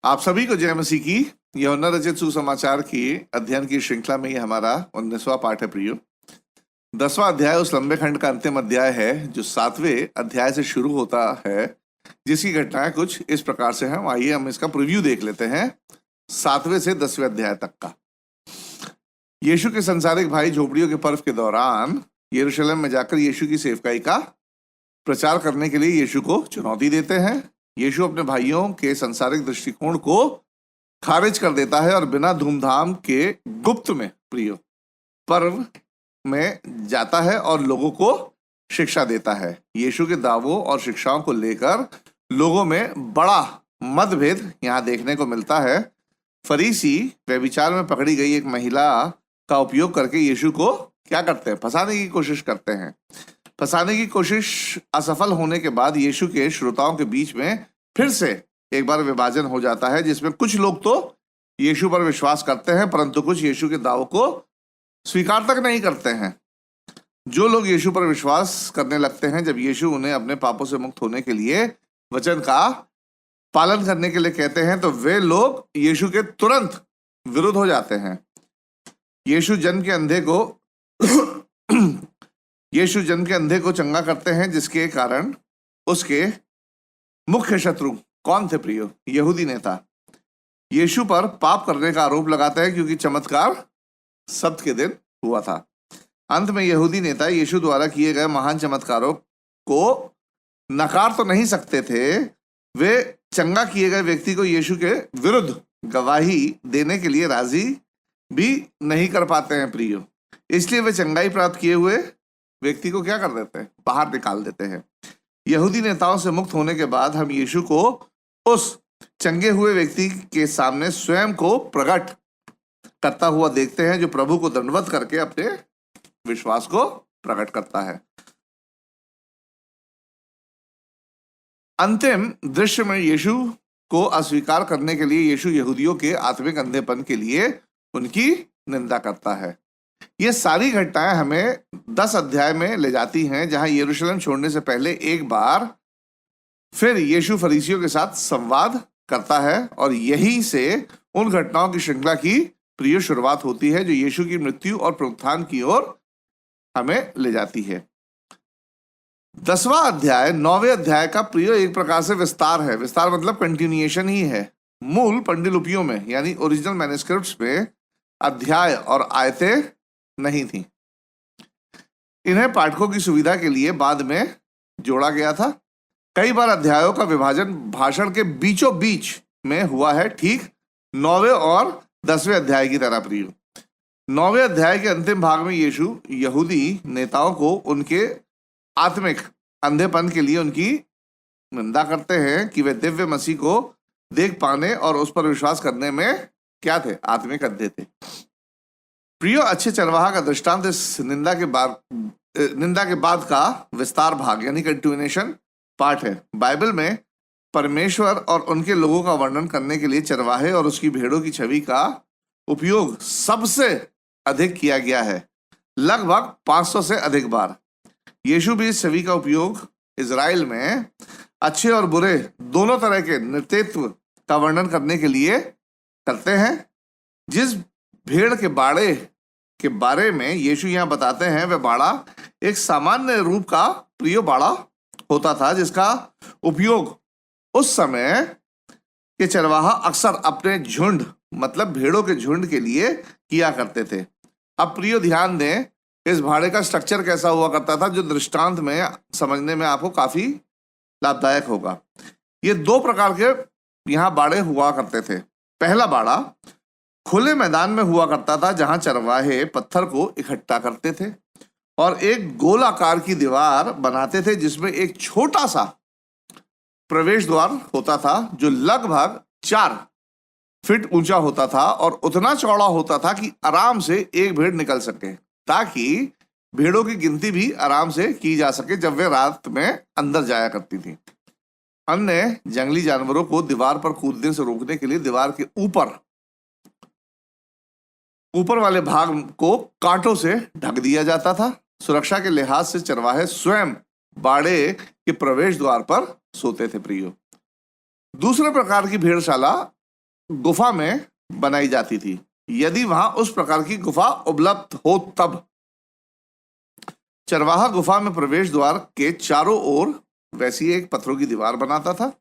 आप सभी को जय मसीह की। यूहन्ना रचित सुसमाचार की अध्ययन की श्रृंखला में ये हमारा 19वां पाठ है प्रियो। 10वां अध्याय उस लंबे खंड का अंतिम अध्याय है जो 7वें अध्याय से शुरू होता है, जिसकी घटनाएं कुछ इस प्रकार से हैं। आइए हम इसका प्रीव्यू देख लेते हैं 7वें से 10वें अध्याय तक का। यीशु के संसारिक भाई झोपड़ियों के पर्व के दौरान यरूशलेम में जाकर यीशु की सेवकाई का प्रचार करने के लिए यीशु को चुनौती देते हैं। यीशु अपने भाइयों के संसारिक दृष्टिकोण को खारिज कर देता है और बिना धूमधाम के गुप्त में प्रिय पर्व में जाता है और लोगों को शिक्षा देता है। यीशु के दावों और शिक्षाओं को लेकर लोगों में बड़ा मतभेद यहाँ देखने को मिलता है। फरीसी व्यभिचार में पकड़ी गई एक महिला का उपयोग करके यीशु को क्या करते हैं? फंसाने की कोशिश करते हैं। फंसाने की कोशिश असफल होने के बाद यीशु के श्रोताओं के बीच में फिर से एक बार विभाजन हो जाता है, जिसमें कुछ लोग तो यीशु पर विश्वास करते हैं परंतु कुछ यीशु के दावों को स्वीकार तक नहीं करते हैं। जो लोग यीशु पर विश्वास करने लगते हैं जब यीशु उन्हें अपने पापों से मुक्त होने के लिए वचन का पालन करने के लिए कहते हैं, तो वे लोग यीशु के तुरंत विरुद्ध हो जाते हैं। यीशु जन के अंधे को चंगा करते हैं, जिसके कारण उसके मुख्य शत्रु कौन थे प्रियो? यहूदी नेता यीशु पर पाप करने का आरोप लगाते हैं क्योंकि चमत्कार सब्त के दिन हुआ था। अंत में यहूदी नेता यीशु द्वारा किए गए महान चमत्कारों को नकार तो नहीं सकते थे। वे चंगा किए गए व्यक्ति को यीशु के विरुद्ध गवाही देने के लिए राजी भी नहीं कर पाते हैं प्रियो। इसलिए वे चंगाई प्राप्त किए हुए व्यक्ति को क्या कर देते हैं? बाहर निकाल देते हैं। यहूदी नेताओं से मुक्त होने के बाद हम यीशु को उस चंगे हुए व्यक्ति के सामने स्वयं को प्रकट करता हुआ देखते हैं, जो प्रभु को दंडवत करके अपने विश्वास को प्रकट करता है। अंतिम दृश्य में यीशु को अस्वीकार करने के लिए यीशु यहूदियों के आत्मिक अंधेपन के लिए उनकी निंदा करता है। ये सारी घटनाएं हमें 10 अध्याय में ले जाती हैं, जहां यरूशलेम छोड़ने से पहले एक बार फिर यीशु फरीसियों के साथ संवाद करता है और यहीं से उन घटनाओं की श्रृंखला की प्रिय शुरुआत होती है जो यीशु की मृत्यु और पुनरुत्थान की ओर हमें ले जाती है। 10वां अध्याय 9वें अध्याय का प्रिय एक प्रकार से विस्तार है। विस्तार मतलब कंटिन्यूएशन ही है। मूल पांडुलिपियों में यानी ओरिजिनल मैन्युस्क्रिप्ट्स में अध्याय और आयतें नहीं थी। इन्हें पाठकों की सुविधा के लिए बाद में जोड़ा गया था। कई बार अध्यायों का विभाजन भाषण के बीचों बीच में हुआ है, ठीक 9वें और 10वें अध्याय की तरह प्रिय। 9वें अध्याय के अंतिम भाग में यीशु यहूदी नेताओं को उनके आत्मिक अंधेपन के लिए उनकी निंदा करते हैं कि वे दिव्य मसीह को देख पाने और उस पर विश्वास करने में क्या थे? आत्मिक अंधे थे। प्रियो, अच्छे चरवाहा का दृष्टांत इस निंदा के बाद का विस्तार भाग यानी कंटिन्यूएशन पार्ट है। बाइबल में परमेश्वर और उनके लोगों का वर्णन करने के लिए चरवाहे और उसकी भेड़ों की छवि का उपयोग सबसे अधिक किया गया है, लगभग 500 से अधिक बार। यीशु भी इस छवि का उपयोग इजराइल में अच्छे और बुरे दोनों तरह के नेतृत्व का वर्णन करने के लिए करते हैं। जिस भेड़ के बाड़े के बारे में यीशु यहाँ बताते हैं, वह बाड़ा एक सामान्य रूप का प्रिय बाड़ा होता था, जिसका उपयोग उस समय के चरवाहा अक्सर अपने झुंड मतलब भेड़ों के झुंड के लिए किया करते थे। अब प्रियो ध्यान दें, इस भाड़े का स्ट्रक्चर कैसा हुआ करता था, जो दृष्टांत में समझने में आपको काफी लाभदायक होगा। ये 2 प्रकार के यहाँ बाड़े हुआ करते थे। पहला बाड़ा खुले मैदान में हुआ करता था, जहां चरवाहे पत्थर को इकट्ठा करते थे और एक गोलाकार की दीवार बनाते थे, जिसमें एक छोटा सा प्रवेश द्वार होता था जो लगभग 4 फीट ऊंचा होता था और उतना चौड़ा होता था कि आराम से एक भेड़ निकल सके, ताकि भेड़ों की गिनती भी आराम से की जा सके जब वे रात में अंदर जाया करती थी। अन्य जंगली जानवरों को दीवार पर कूदने से रोकने के लिए दीवार के ऊपर वाले भाग को कांटों से ढक दिया जाता था। सुरक्षा के लिहाज से चरवाहे स्वयं बाड़े के प्रवेश द्वार पर सोते थे प्रियो। दूसरे प्रकार की भेड़शाला गुफा में बनाई जाती थी, यदि वहां उस प्रकार की गुफा उपलब्ध हो तब। चरवाहा गुफा में प्रवेश द्वार के चारों ओर वैसी एक पत्थरों की दीवार बनाता था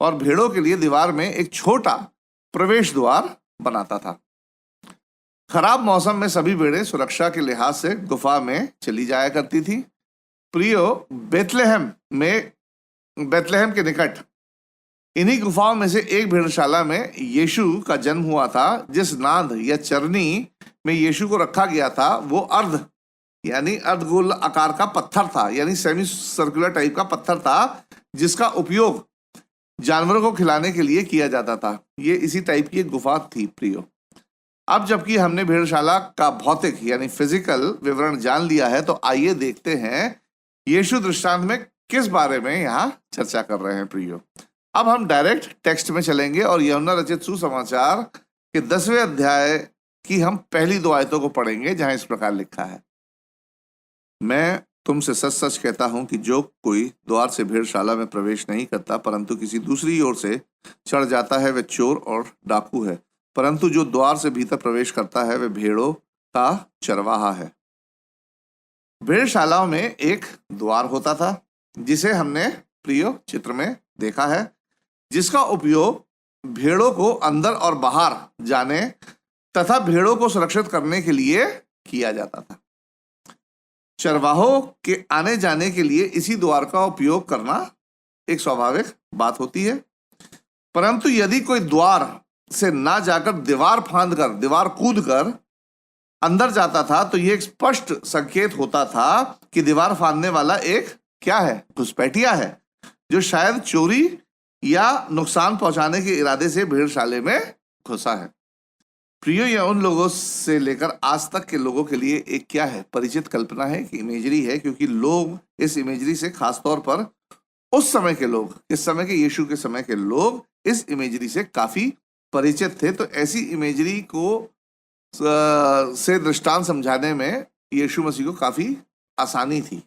और भेड़ों के लिए दीवार में एक छोटा प्रवेश द्वार बनाता था। खराब मौसम में सभी भेड़ें सुरक्षा के लिहाज से गुफा में चली जाया करती थी। प्रियो, बेथलेहम के निकट इन्हीं गुफाओं में से एक भेड़शाला में यीशु का जन्म हुआ था। जिस नाद या चरनी में यीशु को रखा गया था वो अर्धगोल आकार का पत्थर था, यानी सेमी सर्कुलर टाइप का पत्थर था, जिसका उपयोग जानवरों को खिलाने के लिए किया जाता था। ये इसी टाइप की एक गुफा थी प्रियो। अब जबकि हमने भेड़शाला का भौतिक यानी फिजिकल विवरण जान लिया है, तो आइए देखते हैं यीशु दृष्टांत में किस बारे में यहाँ चर्चा कर रहे हैं प्रियो। अब हम डायरेक्ट टेक्स्ट में चलेंगे और यूहन्ना रचित सुसमाचार के 10वें अध्याय की हम पहली 2 आयतों को पढ़ेंगे, जहां इस प्रकार लिखा है, मैं तुमसे सच सच कहता हूं कि जो कोई द्वार से भेड़शाला में प्रवेश नहीं करता परंतु किसी दूसरी ओर से चढ़ जाता है वह चोर और डाकू है, परंतु जो द्वार से भीतर प्रवेश करता है वह भेड़ों का चरवाहा है। भेड़शालाओं में एक द्वार होता था जिसे हमने प्रियो चित्र में देखा है, जिसका उपयोग भेड़ों को अंदर और बाहर जाने तथा भेड़ों को सुरक्षित करने के लिए किया जाता था। चरवाहों के आने जाने के लिए इसी द्वार का उपयोग करना एक स्वाभाविक बात होती है, परंतु यदि कोई द्वार से ना जाकर दीवार कूद कर अंदर जाता था तो यह एक स्पष्ट संकेत होता था कि दीवार फांदने वाला एक क्या है, घुसपैठिया है, जो शायद चोरी या नुकसान पहुंचाने के इरादे से भेड़शाले में घुसा है। प्रियो, यह उन लोगों से लेकर आज तक के लोगों के लिए एक क्या है, परिचित कल्पना है कि इमेजरी है, क्योंकि लोग इस इमेजरी से खासतौर पर उस समय के लोग, इस समय के यीशु के समय के लोग इस इमेजरी से काफी परिचित थे। तो ऐसी इमेजरी को से दृष्टांत समझाने में यीशु मसीह को काफी आसानी थी।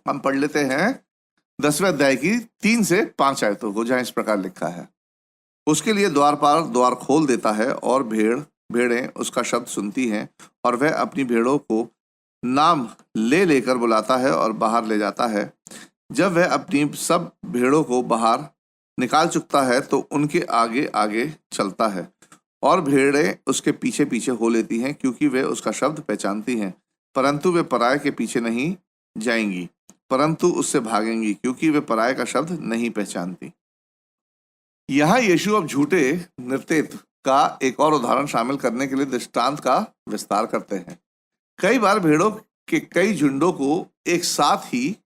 हम पढ़ लेते हैं 10वें अध्याय की 3 से 5 आयतों को, जहां इस प्रकार लिखा है, उसके लिए द्वारपाल द्वार खोल देता है और भेड़ें उसका शब्द सुनती हैं और वह अपनी भेड़ों को नाम लेकर बुलाता है और बाहर ले जाता है। जब वह अपनी सब भेड़ों को बाहर निकाल चुकता है तो उनके आगे आगे चलता है और भेड़ें उसके पीछे पीछे हो लेती हैं, क्योंकि वे उसका शब्द पहचानती हैं। परंतु वे पराये के पीछे नहीं जाएंगी, परंतु उससे भागेंगी, क्योंकि वे पराये का शब्द नहीं पहचानती। यहाँ यीशु अब झूठे नृत्य का एक और उदाहरण शामिल करने के लिए दृष्टांत का विस्तार करते हैं। कई बार भेड़ों के कई झुंडों को एक साथ ही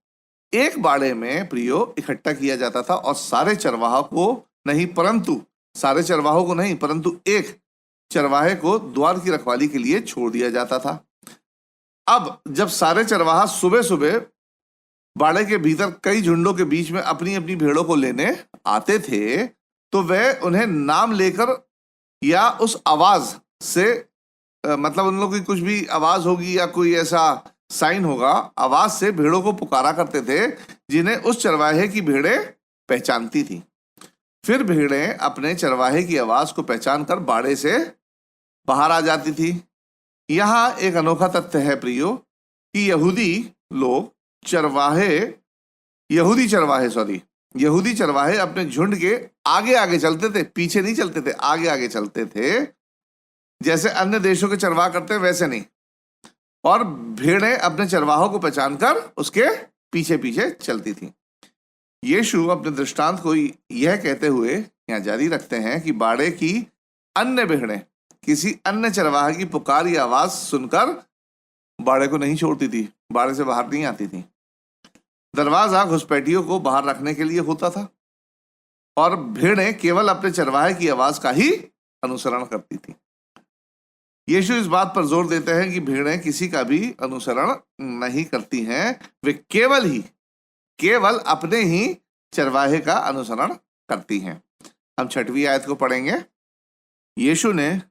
एक बाड़े में प्रियो इकट्ठा किया जाता था और सारे चरवाहों को नहीं परंतु एक चरवाहे को द्वार की रखवाली के लिए छोड़ दिया जाता था। अब जब सारे चरवाहा सुबह सुबह बाड़े के भीतर कई झुंडों के बीच में अपनी अपनी भेड़ों को लेने आते थे, तो वह उन्हें नाम लेकर या उस आवाज से मतलब उन लोगों की कुछ भी आवाज होगी या कोई ऐसा साइन होगा, आवाज से भेड़ों को पुकारा करते थे, जिन्हें उस चरवाहे की भेड़ें पहचानती थी। फिर भेड़ें अपने चरवाहे की आवाज को पहचान कर बाड़े से बाहर आ जाती थी। यहाँ एक अनोखा तथ्य है प्रियो कि यहूदी चरवाहे अपने झुंड के आगे आगे चलते थे, पीछे नहीं चलते थे, आगे आगे चलते थे। जैसे अन्य देशों के चरवाह करते हैं वैसे नहीं, और भेड़ें अपने चरवाहों को पहचान कर उसके पीछे पीछे चलती थी। यीशु अपने दृष्टांत को यह कहते हुए यहाँ जारी रखते हैं कि बाड़े की अन्य भेड़ें किसी अन्य चरवाहे की पुकार या आवाज सुनकर बाड़े को नहीं छोड़ती थी, बाड़े से बाहर नहीं आती थी। दरवाजा घुसपैठियों को बाहर रखने के लिए होता था और भेड़ें केवल अपने चरवाहे की आवाज का ही अनुसरण करती थी। यीशु इस बात पर जोर देते हैं कि भेड़ें किसी का भी अनुसरण नहीं करती हैं, वे केवल अपने ही चरवाहे का अनुसरण करती हैं। हम 6वीं आयत को पढ़ेंगे। यीशु ने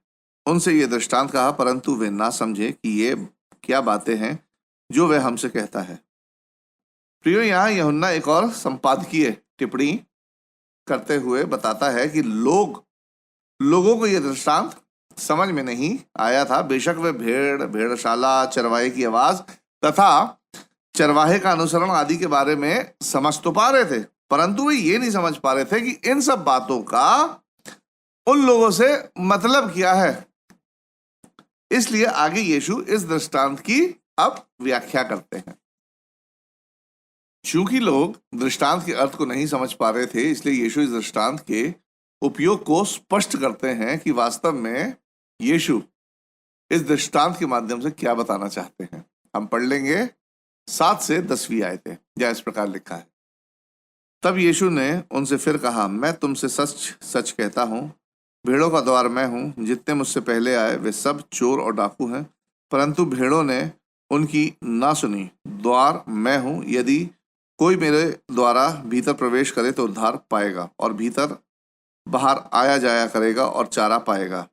उनसे ये दृष्टांत कहा, परंतु वे ना समझे कि ये क्या बातें हैं जो वह हमसे कहता है। प्रियो, यहाँ यूहन्ना एक और संपादकीय टिप्पणी करते हुए बताता है कि लोगों को यह दृष्टांत समझ में नहीं आया था। बेशक वे भेड़शाला, चरवाहे की आवाज तथा चरवाहे का अनुसरण आदि के बारे में समझ तो पा रहे थे, परंतु वे ये नहीं समझ पा रहे थे कि इन सब बातों का उन लोगों से मतलब क्या है। इसलिए आगे यीशु इस दृष्टांत की अब व्याख्या करते हैं। चूंकि लोग दृष्टांत के अर्थ को नहीं समझ पा रहे थे, इसलिए यीशु इस दृष्टांत के उपयोग को स्पष्ट करते हैं कि वास्तव में यीशु इस दृष्टांत के माध्यम से क्या बताना चाहते हैं। हम पढ़ लेंगे 7 से 10वीं आयतें, जहाँ इस प्रकार लिखा है। तब यीशु ने उनसे फिर कहा, मैं तुमसे सच सच कहता हूँ, भेड़ों का द्वार मैं हूँ। जितने मुझसे पहले आए वे सब चोर और डाकू हैं, परंतु भेड़ों ने उनकी ना सुनी। द्वार मैं हूँ, यदि कोई मेरे द्वारा भीतर प्रवेश करे तो उद्धार पाएगा और भीतर बाहर आया जाया करेगा और चारा पाएगा।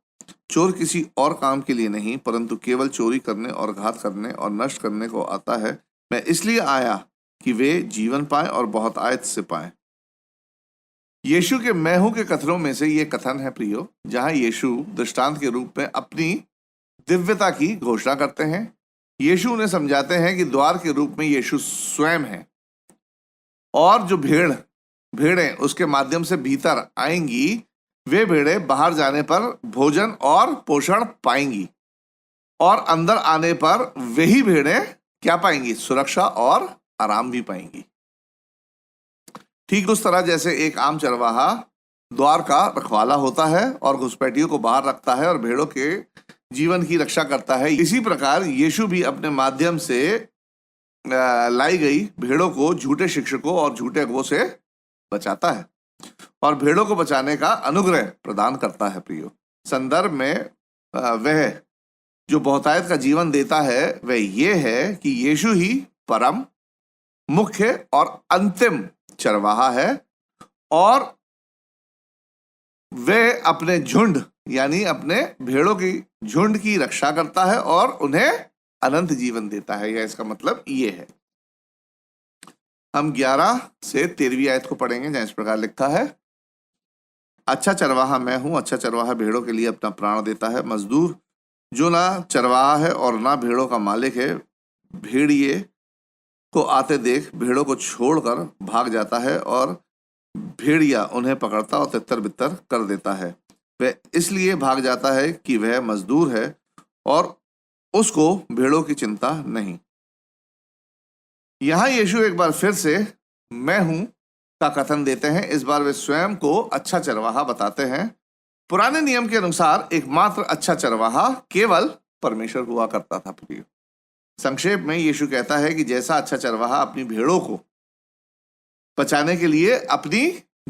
चोर किसी और काम के लिए नहीं, परंतु केवल चोरी करने और घात करने और नष्ट करने को आता है। मैं इसलिए आया कि वे जीवन पाएं और बहुत आयत से पाएं। यीशु के मैं हूं के कथनों में से ये कथन है प्रियो, जहां यीशु दृष्टांत के रूप में अपनी दिव्यता की घोषणा करते हैं। यीशु उन्हें समझाते हैं कि द्वार के रूप में यीशु स्वयं है और जो भेड़ें उसके माध्यम से भीतर आएंगी, वे भेड़ें बाहर जाने पर भोजन और पोषण पाएंगी और अंदर आने पर वही भेड़ें क्या पाएंगी? सुरक्षा और आराम भी पाएंगी। ठीक उस तरह जैसे एक आम चरवाहा द्वार का रखवाला होता है और घुसपैठियों को बाहर रखता है और भेड़ों के जीवन की रक्षा करता है, इसी प्रकार यीशु भी अपने माध्यम से लाई गई भेड़ों को झूठे शिक्षकों और झूठे अगुवों से बचाता है और भेड़ों को बचाने का अनुग्रह प्रदान करता है। प्रियो, संदर्भ में वह जो बहुतायत का जीवन देता है वह ये है कि यीशु ही परम, मुख्य और अंतिम चरवाहा है और वह अपने झुंड यानी अपने भेड़ों की झुंड की रक्षा करता है और उन्हें अनंत जीवन देता है। या इसका मतलब ये है। हम 11 से 13वीं आयत को पढ़ेंगे, जहां इस प्रकार लिखा है। अच्छा चरवाहा मैं हूं, अच्छा चरवाहा भेड़ों के लिए अपना प्राण देता है। मजदूर जो ना चरवाहा है और ना भेड़ों का मालिक है, भेड़िए को आते देख भेड़ों को छोड़कर भाग जाता है और भेड़िया उन्हें पकड़ता और तितर बितर कर देता है। वह इसलिए भाग जाता है कि वह मजदूर है और उसको भेड़ों की चिंता नहीं। यहां यीशु एक बार फिर से मैं हूं का कथन देते हैं। इस बार वे स्वयं को अच्छा चरवाहा बताते हैं। पुराने नियम के अनुसार एकमात्र अच्छा चरवाहा केवल परमेश्वर हुआ करता था। प्रिय, संक्षेप में यीशु कहता है कि जैसा अच्छा चरवाहा अपनी भेड़ों को बचाने के लिए अपनी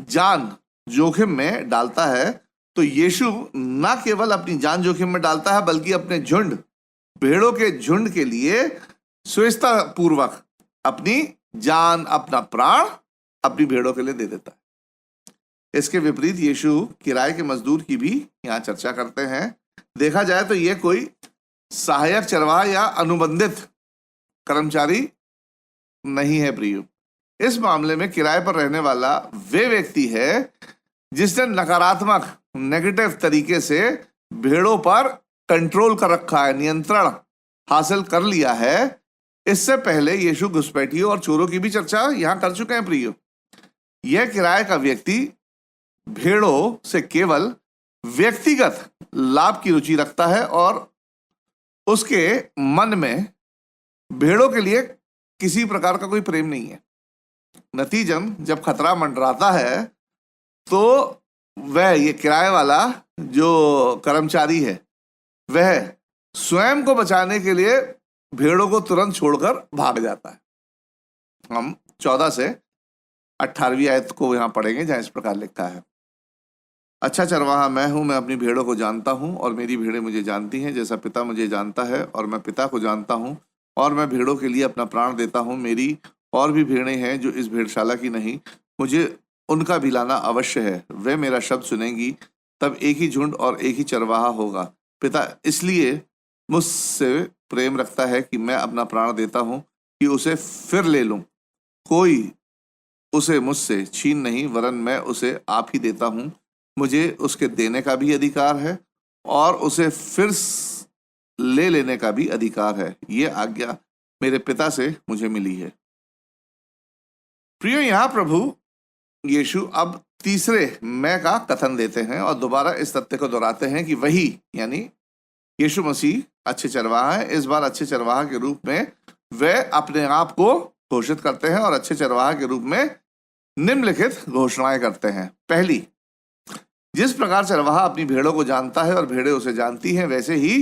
जान जोखिम में डालता है, तो यीशु न केवल अपनी जान जोखिम में डालता है बल्कि अपने झुंड, भेड़ों के झुंड के लिए स्वेच्छा पूर्वक अपनी जान, अपना प्राण अपनी भेड़ों के लिए दे देता है। इसके विपरीत यीशु किराए के मजदूर की भी यहाँ चर्चा करते हैं। देखा जाए तो ये कोई सहायक चरवाहा या अनुबंधित कर्मचारी नहीं है। प्रियो, इस मामले में किराए पर रहने वाला वे व्यक्ति है जिसने नकारात्मक नेगेटिव तरीके से भेड़ों पर कंट्रोल कर रखा है, नियंत्रण हासिल कर लिया है। इससे पहले यीशु घुसपैठियों और चोरों की भी चर्चा यहां कर चुके हैं। प्रियो, यह किराए का व्यक्ति भेड़ों से केवल व्यक्तिगत लाभ की रुचि रखता है और उसके मन में भेड़ों के लिए किसी प्रकार का कोई प्रेम नहीं है। नतीजन जब खतरा मंडराता है तो वह ये किराए वाला जो कर्मचारी है वह स्वयं को बचाने के लिए भेड़ों को तुरंत छोड़कर भाग जाता है। हम 14 से 18वीं आयत को यहां पढ़ेंगे, जहां इस प्रकार लिखा है। अच्छा चरवाहा मैं हूं, मैं अपनी भेड़ों को जानता हूं और मेरी भेड़ें मुझे जानती हैं, जैसा पिता मुझे जानता है और मैं पिता को जानता हूं और मैं भेड़ों के लिए अपना प्राण देता हूं। मेरी और भी भेड़ें हैं जो इस भेड़शाला की नहीं, मुझे उनका भी लाना अवश्य है। वे मेरा शब्द सुनेंगी, तब एक ही झुंड और एक ही चरवाहा होगा। पिता इसलिए मुझसे प्रेम रखता है कि मैं अपना प्राण देता हूं कि उसे फिर ले लूं। कोई उसे मुझसे छीन नहीं, वरन मैं उसे आप ही देता हूँ। मुझे उसके देने का भी अधिकार है और उसे फिर ले लेने का भी अधिकार है। ये आज्ञा मेरे पिता से मुझे मिली है। प्रियो, यहाँ प्रभु यीशु अब तीसरे मैं का कथन देते हैं और दोबारा इस तथ्य को दोहराते हैं कि वही यानी यीशु मसीह अच्छे चरवाहा है। इस बार अच्छे चरवाहा के रूप में वे अपने आप को घोषित करते हैं और अच्छे चरवाहा के रूप में निम्नलिखित घोषणाएं करते हैं। पहली, जिस प्रकार चरवाहा अपनी भेड़ों को जानता है और भेड़ें उसे जानती हैं, वैसे ही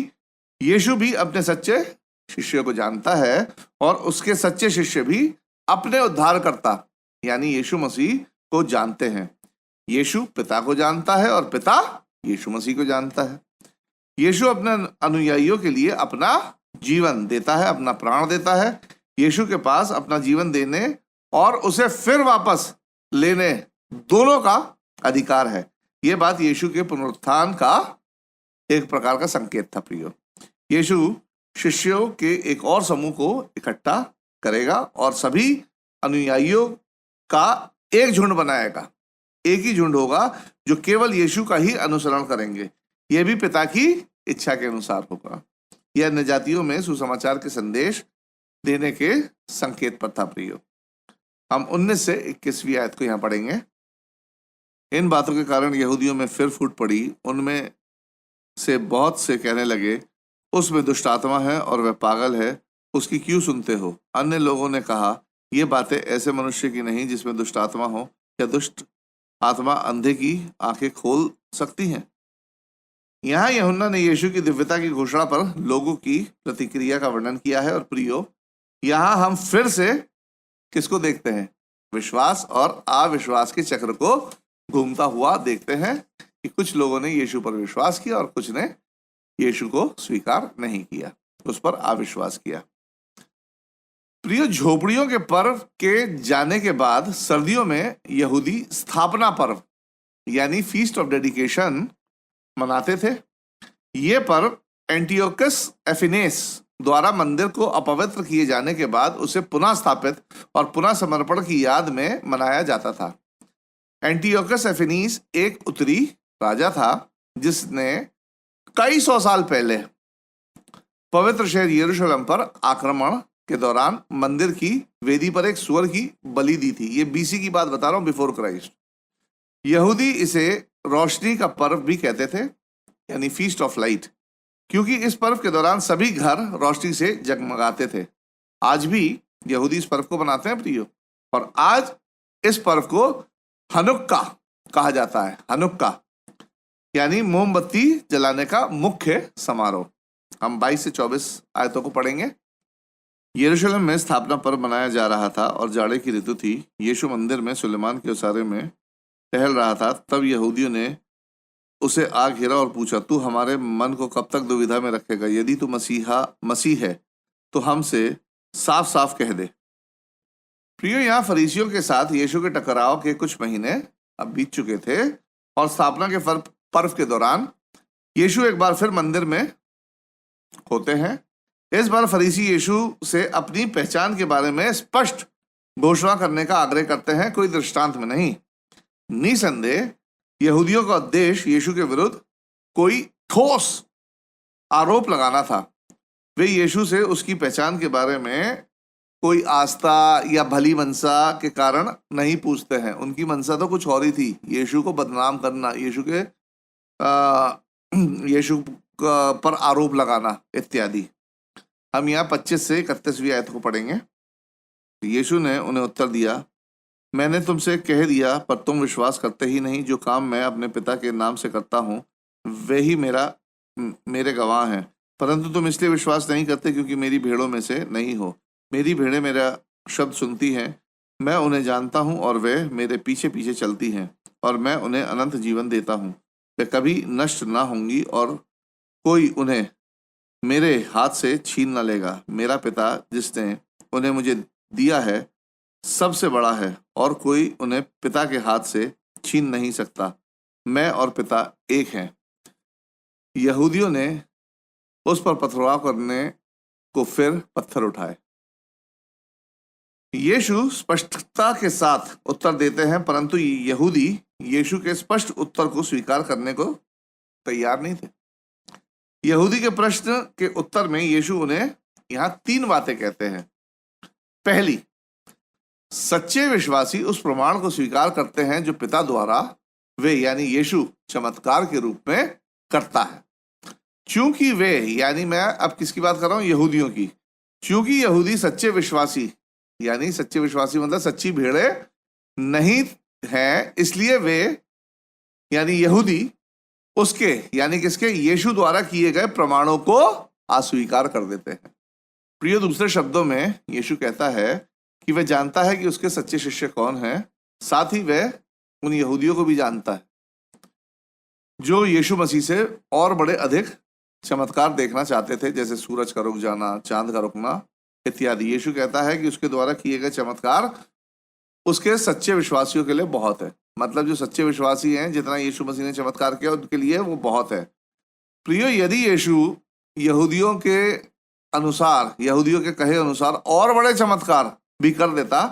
यीशु भी अपने सच्चे शिष्यों को जानता है और उसके सच्चे शिष्य भी अपने उद्धारकर्ता यानी यीशु मसीह को जानते हैं। यीशु पिता को जानता है और पिता यीशु मसीह को जानता है। यीशु अपने अनुयायियों के लिए अपना जीवन देता है, अपना प्राण देता है। यीशु के पास अपना जीवन देने और उसे फिर वापस लेने दोनों का अधिकार है। यह बात यीशु के पुनरुत्थान का एक प्रकार का संकेत था। प्रियो, यीशु शिष्यों के एक और समूह को इकट्ठा करेगा और सभी अनुयायियों का एक झुंड बनाएगा। एक ही झुंड होगा जो केवल यीशु का ही अनुसरण करेंगे। यह भी पिता की इच्छा के अनुसार होगा। यह अन्य जातियों में सुसमाचार के संदेश देने के संकेत पर था। प्रियो, हम 19 से 21वीं आयत को यहां पढ़ेंगे। इन बातों के कारण यहूदियों में फिर फूट पड़ी। उनमें से बहुत से कहने लगे, उसमें दुष्ट आत्मा है और वह पागल है, उसकी क्यों सुनते हो? अन्य लोगों ने कहा, ये बातें ऐसे मनुष्य की नहीं जिसमें दुष्ट आत्मा हो। क्या दुष्ट आत्मा अंधे की आंखें खोल सकती हैं? यहाँ यूहन्ना ने यीशु की दिव्यता की घोषणा पर लोगों की प्रतिक्रिया का वर्णन किया है। और प्रियो, यहाँ हम फिर से किसको देखते हैं? विश्वास और अविश्वास के चक्र को घूमता हुआ देखते हैं कि कुछ लोगों ने यीशु पर विश्वास किया और कुछ ने यीशु को स्वीकार नहीं किया, उस पर अविश्वास किया। प्रियो, झोपड़ियों के पर्व के जाने के बाद सर्दियों में यहूदी स्थापना पर्व यानी फीस्ट ऑफ डेडिकेशन मनाते थे। ये पर्व एंटियोकस एफिनेस द्वारा मंदिर को अपवित्र किए जाने के बाद उसे पुनः स्थापित और पुनः समर्पण की याद में मनाया जाता था। एंटियोकस एफिनीस एक उत्तरी राजा था जिसने कई सौ साल पहले पवित्र शहर यरूशलेम पर आक्रमण के दौरान मंदिर की वेदी पर एक सूअर की बलि दी थी। ये बीसी की बात बता रहा हूं, बिफोर क्राइस्ट। यहूदी इसे रोशनी का पर्व भी कहते थे यानी फीस्ट ऑफ लाइट, क्योंकि इस पर्व के दौरान सभी घर रोशनी से जगमगाते थे। आज भी यहूदी इस पर्व को मनाते हैं प्रियो, और आज इस पर्व को हनुक्का कहा जाता है। हनुक्का यानी मोमबत्ती जलाने का मुख्य समारोह। हम 22 से 24 आयतों को पढ़ेंगे। यरूशलेम में स्थापना पर्व मनाया जा रहा था और जाड़े की ऋतु थी। यीशु मंदिर में सुलेमान के उसारे में टहल रहा था। तब यहूदियों ने उसे आ घेरा और पूछा, तू हमारे मन को कब तक दुविधा में रखेगा? यदि तू मसीह है तो हमसे साफ साफ कह दे। प्रियो, यहाँ फरीसियों के साथ यीशु के टकराव के कुछ महीने अब बीत चुके थे और स्थापना के पर्व के दौरान यीशु एक बार फिर मंदिर में होते हैं। इस बार फरीसी यीशु से अपनी पहचान के बारे में स्पष्ट घोषणा करने का आग्रह करते हैं, कोई दृष्टांत में नहीं। निसंदेह यहूदियों का उद्देश्य यीशु के विरुद्ध कोई ठोस आरोप लगाना था। वे यीशु से उसकी पहचान के बारे में कोई आस्था या भली मनसा के कारण नहीं पूछते हैं। उनकी मनसा तो कुछ और ही थी, यीशु को बदनाम करना, यीशु पर आरोप लगाना इत्यादि। हम यहाँ 25 से 31वीं आयत को पढ़ेंगे। यीशु ने उन्हें उत्तर दिया, मैंने तुमसे कह दिया पर तुम विश्वास करते ही नहीं। जो काम मैं अपने पिता के नाम से करता हूँ वे ही मेरे गवाह हैं, परंतु तुम इसलिए विश्वास नहीं करते क्योंकि मेरी भेड़ों में से नहीं हो। मेरी भेड़ें मेरा शब्द सुनती हैं, मैं उन्हें जानता हूँ और वे मेरे पीछे पीछे चलती हैं और मैं उन्हें अनंत जीवन देता हूँ। वे कभी नष्ट ना होंगी और कोई उन्हें मेरे हाथ से छीन न लेगा। मेरा पिता जिसने उन्हें मुझे दिया है सबसे बड़ा है और कोई उन्हें पिता के हाथ से छीन नहीं सकता। मैं और पिता एक हैं। यहूदियों ने उस पर पथराव करने को फिर पत्थर उठाए। यीशु स्पष्टता के साथ उत्तर देते हैं, परंतु यहूदी यीशु के स्पष्ट उत्तर को स्वीकार करने को तैयार नहीं थे। यहूदी के प्रश्न के उत्तर में यीशु उन्हें यहां 3 बातें कहते हैं। पहली, सच्चे विश्वासी उस प्रमाण को स्वीकार करते हैं जो पिता द्वारा वे यानी यीशु चमत्कार के रूप में करता है। चूंकि वे यानी मैं अब किसकी बात कर रहा हूं? यहूदियों की। चूंकि यहूदी सच्चे विश्वासी यानी सच्चे विश्वासी मतलब सच्ची भेड़े नहीं हैं, इसलिए वे यानी यहूदी उसके यानी किसके? यीशु द्वारा किए गए प्रमाणों को अस्वीकार कर देते हैं। प्रिय, दूसरे शब्दों में यीशु कहता है कि वह जानता है कि उसके सच्चे शिष्य कौन हैं, साथ ही वह उन यहूदियों को भी जानता है जो यीशु मसीह से और बड़े अधिक चमत्कार देखना चाहते थे, जैसे सूरज का रुक जाना, चांद का रुकना इत्यादि। यीशु कहता है कि उसके द्वारा किए गए चमत्कार उसके सच्चे विश्वासियों के लिए बहुत है। मतलब जो सच्चे विश्वासी हैं, जितना यीशु मसीह ने चमत्कार किया उनके लिए वो बहुत है। प्रियो, यदि यीशु यहूदियों के अनुसार, यहूदियों के कहे अनुसार और बड़े चमत्कार भी कर देता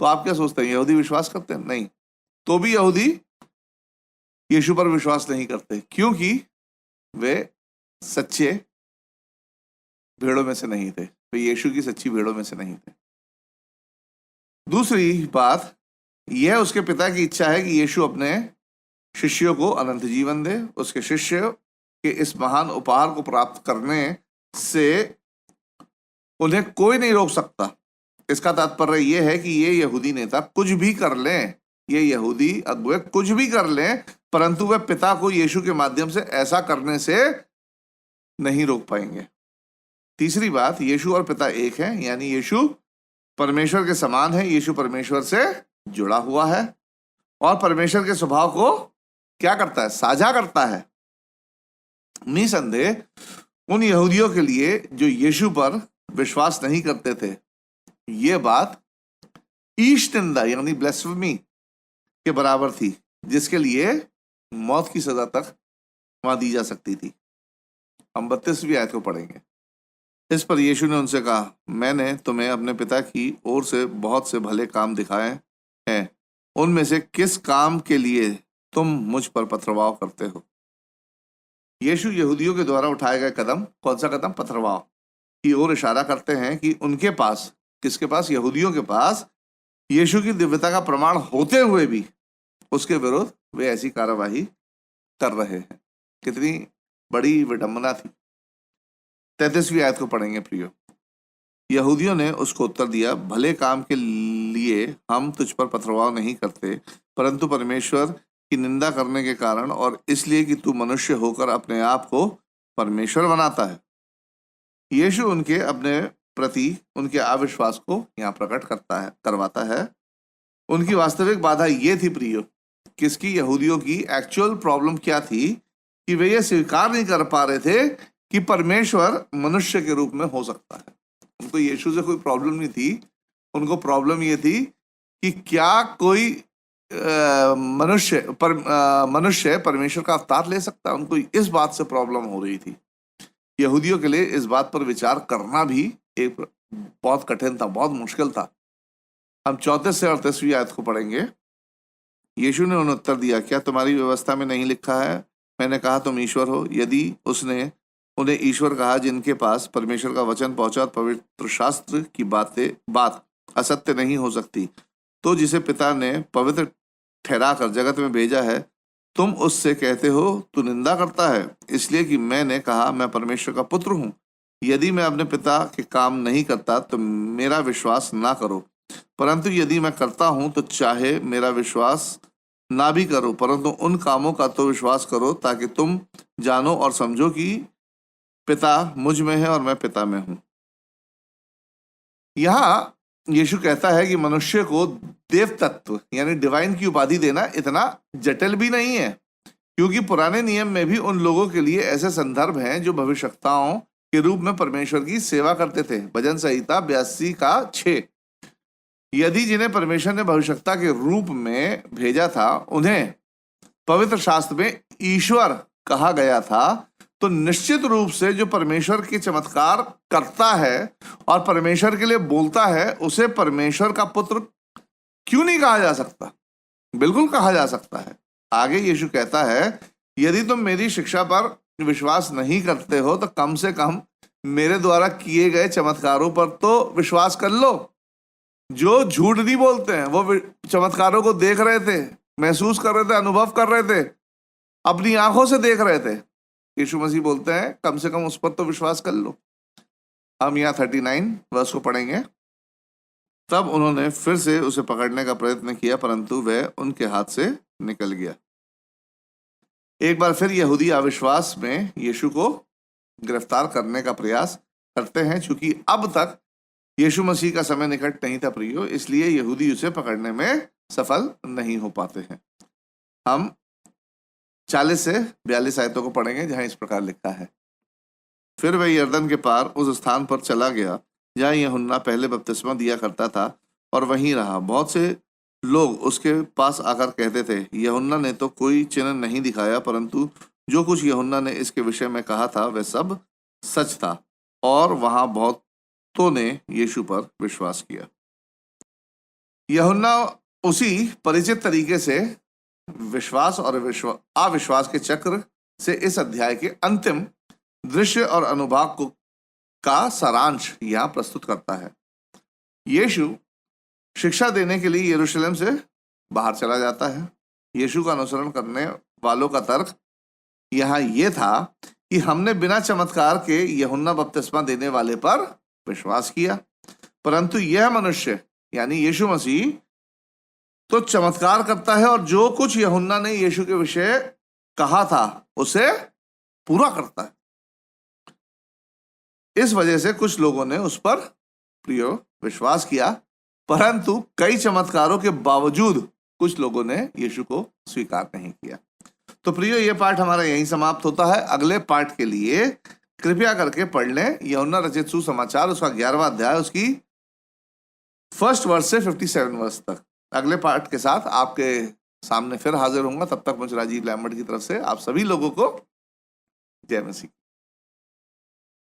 तो आप क्या सोचते हैं? यहूदी विश्वास करते हैं? नहीं। तो भी यहूदी यीशु पर विश्वास नहीं करते, क्योंकि वे सच्चे भेड़ों में से नहीं थे, वे यीशु की सच्ची भेड़ों में से नहीं थे। दूसरी बात, यह उसके पिता की इच्छा है कि यीशु अपने शिष्यों को अनंत जीवन दे। उसके शिष्य के इस महान उपहार को प्राप्त करने से उन्हें कोई नहीं रोक सकता। इसका तात्पर्य यह है कि ये यहूदी नेता कुछ भी कर लें, ये यहूदी अगुवे कुछ भी कर लें, परंतु वे पिता को यीशु के माध्यम से ऐसा करने से नहीं रोक पाएंगे। तीसरी बात, यीशु और पिता एक हैं, यानी यीशु परमेश्वर के समान है, यीशु परमेश्वर से जुड़ा हुआ है और परमेश्वर के स्वभाव को क्या करता है? साझा करता है। निसंदेह उन यहूदियों के लिए जो यीशु पर विश्वास नहीं करते थे, ये बात ईश निंदा यानी ब्लेस्फेमी के बराबर थी, जिसके लिए मौत की सजा तक वहां दी जा सकती थी। हम 32वीं आयत को पढ़ेंगे। इस पर यीशु ने उनसे कहा, मैंने तुम्हें अपने पिता की ओर से बहुत से भले काम दिखाए हैं, उनमें से किस काम के लिए तुम मुझ पर पथरवाह करते हो? यीशु यहूदियों के द्वारा उठाए गए कदम, कौन सा कदम? पथरवाह की ओर इशारा करते हैं कि उनके पास, किसके पास? यहूदियों के पास यीशु की दिव्यता का प्रमाण होते हुए भी उसके विरुद्ध वे ऐसी कार्यवाही कर रहे हैं। कितनी बड़ी विडंबना थी। 33वीं आयत को पढ़ेंगे प्रियो। यहूदियों ने उसको उत्तर दिया, भले काम के लिए हम तुझ पर पथरवाह नहीं करते, परंतु परमेश्वर की निंदा करने के कारण और इसलिए कि तू मनुष्य होकर अपने आप को परमेश्वर बनाता है। यीशु उनके अपने प्रति उनके अविश्वास को यहाँ प्रकट करवाता है। उनकी वास्तविक बाधा ये थी प्रियो, किसकी? यहूदियों की एक्चुअल प्रॉब्लम क्या थी कि वे ये स्वीकार नहीं कर पा रहे थे कि परमेश्वर मनुष्य के रूप में हो सकता है। उनको यीशु से कोई प्रॉब्लम नहीं थी, उनको प्रॉब्लम ये थी कि क्या कोई मनुष्य परमेश्वर का अवतार ले सकता है। उनको इस बात से प्रॉब्लम हो रही थी। यहूदियों के लिए इस बात पर विचार करना भी एक बहुत कठिन था, बहुत मुश्किल था। हम 34 से 38वीं आयत को पढ़ेंगे। यीशु ने उन्हें उत्तर दिया, क्या तुम्हारी व्यवस्था में नहीं लिखा है, मैंने कहा तुम ईश्वर हो? यदि उसने उन्हें ईश्वर कहा जिनके पास परमेश्वर का वचन पहुंचा, पवित्र शास्त्र की बात असत्य नहीं हो सकती, तो जिसे पिता ने पवित्र ठहरा कर जगत में भेजा है, तुम उससे कहते हो तू निंदा करता है, इसलिए कि मैंने कहा मैं परमेश्वर का पुत्र हूं। यदि मैं अपने पिता के काम नहीं करता तो मेरा विश्वास ना करो, परंतु यदि मैं करता हूं तो चाहे मेरा विश्वास ना भी करो, परंतु उन कामों का तो विश्वास करो, ताकि तुम जानो और समझो कि पिता मुझ में है और मैं पिता में हूं। यहाँ यीशु कहता है कि मनुष्य को देव तत्व यानी डिवाइन की उपाधि देना इतना जटिल भी नहीं है, क्योंकि पुराने नियम में भी उन लोगों के लिए ऐसे संदर्भ हैं जो भविष्यवक्ताओं के रूप में परमेश्वर की सेवा करते थे। भजन संहिता 82 का 6। यदि जिन्हें परमेश्वर ने भविष्यवक्ता के रूप में भेजा था उन्हें पवित्र शास्त्र में ईश्वर कहा गया था, तो निश्चित रूप से जो परमेश्वर के चमत्कार करता है और परमेश्वर के लिए बोलता है, उसे परमेश्वर का पुत्र क्यों नहीं कहा जा सकता? बिल्कुल कहा जा सकता है। आगे यीशु कहता है, यदि तुम मेरी शिक्षा पर विश्वास नहीं करते हो तो कम से कम मेरे द्वारा किए गए चमत्कारों पर तो विश्वास कर लो। जो झूठ नहीं बोलते हैं वो चमत्कारों को देख रहे थे, महसूस कर रहे थे, अनुभव कर रहे थे, अपनी आंखों से देख रहे थे। यीशु मसीह बोलते हैं कम से कम उस पर तो विश्वास कर लो। हम यहाँ 39 वर्ष को पढ़ेंगे। तब उन्होंने फिर से उसे पकड़ने का प्रयत्न किया, परंतु वह उनके हाथ से निकल गया। एक बार फिर यहूदी अविश्वास में यीशु को गिरफ्तार करने का प्रयास करते हैं। चूंकि अब तक यीशु मसीह का समय निकट नहीं था प्रियो, इसलिए यहूदी उसे पकड़ने में सफल नहीं हो पाते हैं। हम 40 से 42 आयतों को पढ़ेंगे जहां इस प्रकार लिखा है, फिर वह यरदन के पार उस स्थान पर चला गया जहां यूहन्ना पहले बपतिस्मा दिया करता था और वहीं रहा। बहुत से लोग उसके पास आकर कहते थे, यूहन्ना ने तो कोई चिन्ह नहीं दिखाया, परंतु जो कुछ यूहन्ना ने इसके विषय में कहा था वह सब सच था। और वहां बहुतों ने यीशु पर विश्वास किया। यूहन्ना उसी परिचित तरीके से विश्वास और अविश्वास के चक्र से इस अध्याय के अंतिम दृश्य और अनुभाग को का सारांश यहाँ प्रस्तुत करता है। यीशु शिक्षा देने के लिए यरूशलेम से बाहर चला जाता है। यीशु का अनुसरण करने वालों का तर्क यहाँ ये था कि हमने बिना चमत्कार के यूहन्ना बपतिस्मा देने वाले पर विश्वास किया, परंतु यह मनुष्य यानी यीशु मसीह तो चमत्कार करता है और जो कुछ यूहन्ना ने यीशु के विषय कहा था उसे पूरा करता है। इस वजह से कुछ लोगों ने उस पर प्रियो विश्वास किया, परंतु कई चमत्कारों के बावजूद कुछ लोगों ने यीशु को स्वीकार नहीं किया। तो प्रियो, यह पाठ हमारा यहीं समाप्त होता है। अगले पाठ के लिए कृपया करके पढ़ लें यूहन्ना रचित सुसमाचार, उसका 11वां अध्याय, उसकी 1 वर्ष से 57 वर्ष तक। अगले पाठ के साथ आपके सामने फिर हाजिर होऊंगा। तब तक मुझे राजीव लैम्बर्ट की तरफ से आप सभी लोगों को जय मसीह।